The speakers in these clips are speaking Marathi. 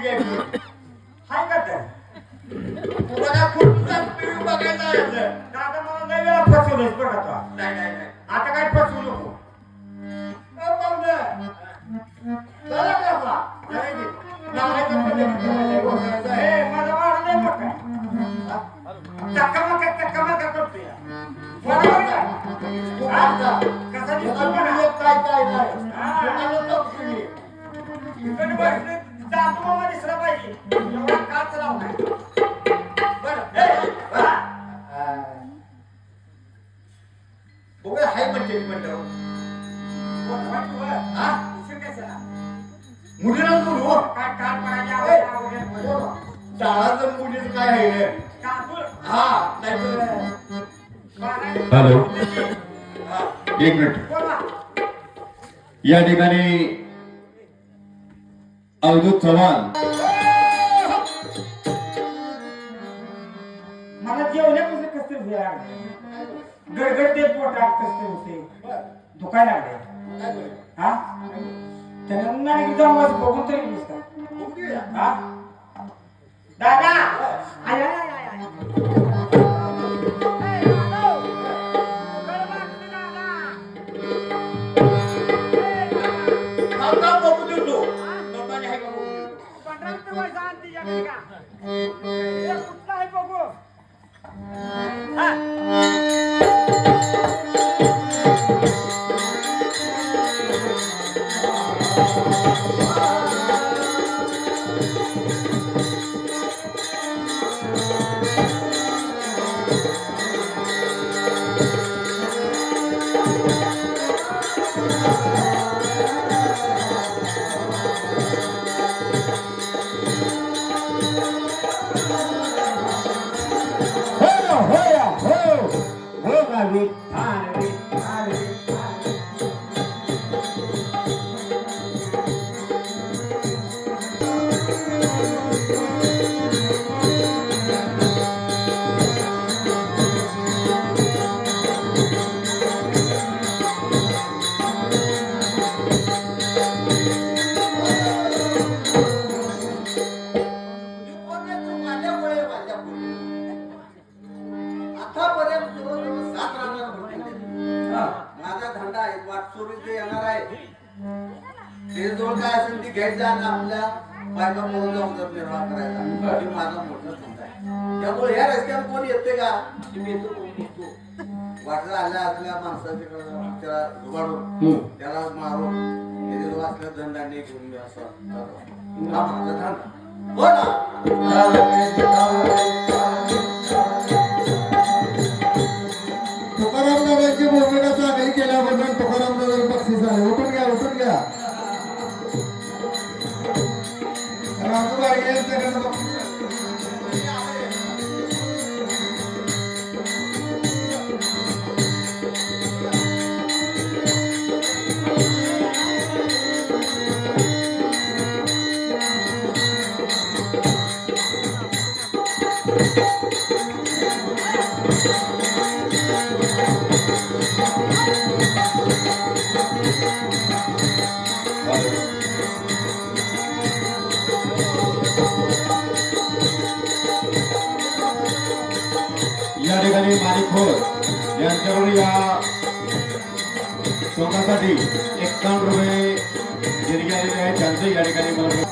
घ्यायची हाय का तर तुला काय फुटचा टीव्ही बघायचा आहे दादा मला लय वेळा फसवलंस बघा तो नाही आता काय फसवू नको पाहुणे चला का बा नाही नावाचं पण हे माझा वाढ नाही मोठा चक्का करतोय बरोबर का कसा दिसतो काय इकडे बसले जातो मामा दिसला पाहिजे एवढा काच लावलाय बघा हाय म्हणजे म्हणतो मुलीला बोलू काय काल पडायला शाळा जर मुलीच काय आहे हा नाही हॅलो एक मिनिट या ठिकाणी अवधूत चव्हाण मला जेवण्यापासून कसं गडगड ते पोटात कसं होते दुखायला लागले हा त्याला उन्हाने जाऊन बघून तरी दिसत हा दादा आय आय आय आय घ्यायचा आणि आपल्या बायका म्हणून जाऊन निर्माण करायचा हे माझा मोठा धंदा आहे. त्यामुळे ह्या रस्त्यावर कोण येते का की मी इथं कोण बसतो वाटलं आल्या असल्या माणसाच्या त्याला जुगाडून त्याला मारून त्याच्या असल्या दंडाने घेऊन मी असं हा माझा धंदा हो ना. तुकाराम दादांची भूमिका चांगली केल्याबद्दल तुकाराम दादा बक्षीस आहे. उठून घ्या उठून घ्या. या ठिकाणी माणिकखोर यांच्याकडून या सोंगासाठी 51 रुपये देणगी आलेली आहे त्यांचं या ठिकाणी मला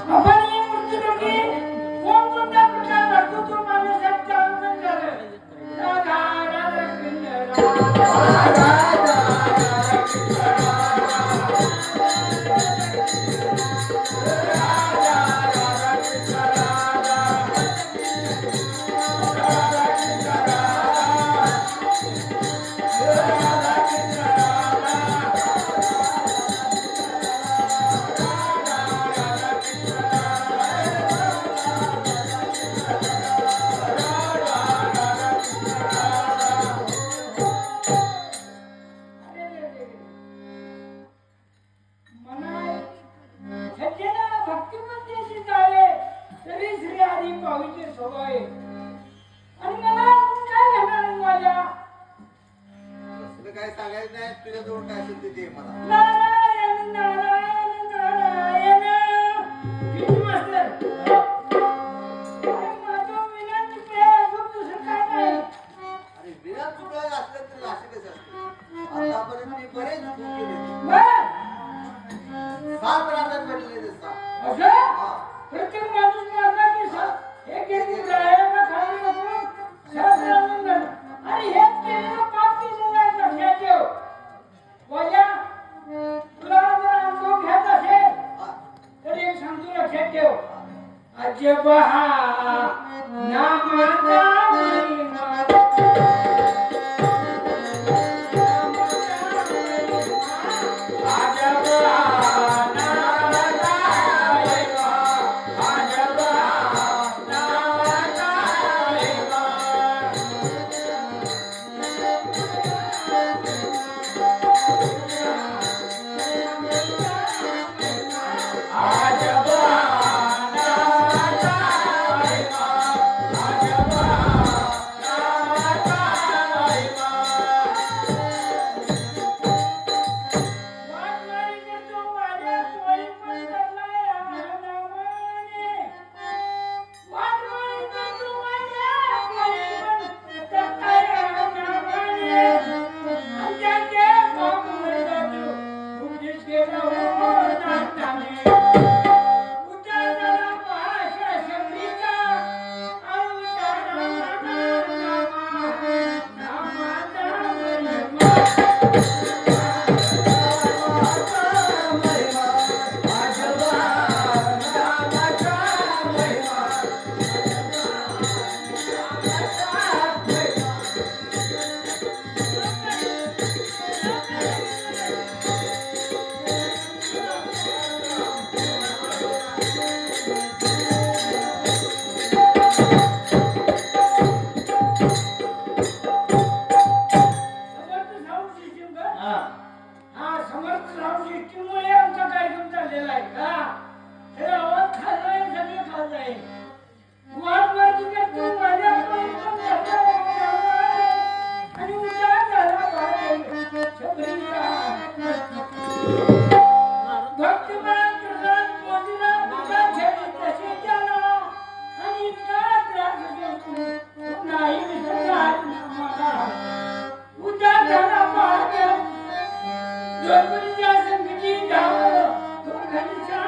आपण ही मूर्ती बघी कोणकोणत्या प्रकार वाटतो तो माणसाचा अंतर झालं राधा राधा कृष्ण राधा भक्तिमंत्याची चाले तरी श्री हरी पावीचे स्वभाव आहे आणि मला काय घेणार आहे माझ्या तुला काय सांगायचं नाही तुझ्या जवळ काय असेल ते दे मला नारायण नारायण नारायण किती मास्तर माझं विनंती आहे अजून दुसरं काय नाही आणि विना चुकलं असलं तरी असे कसे असते आतापर्यंत मी बरेच चूक केले बरं 7 राजात पडलेले ते 7 असं प्रत्येक माणूस मारला की एक एक रायाला खाली नको शास्त्र म्हणून आणि हेच केलेलं पाप केलेलं आहे लक्षात ठेव वजा तुला जर अनुभव घ्यायचा असेल तर एक सांगतो लक्षात ठेव अजब हा नामाचा महिमा संगती जाओ तुम घनश्याम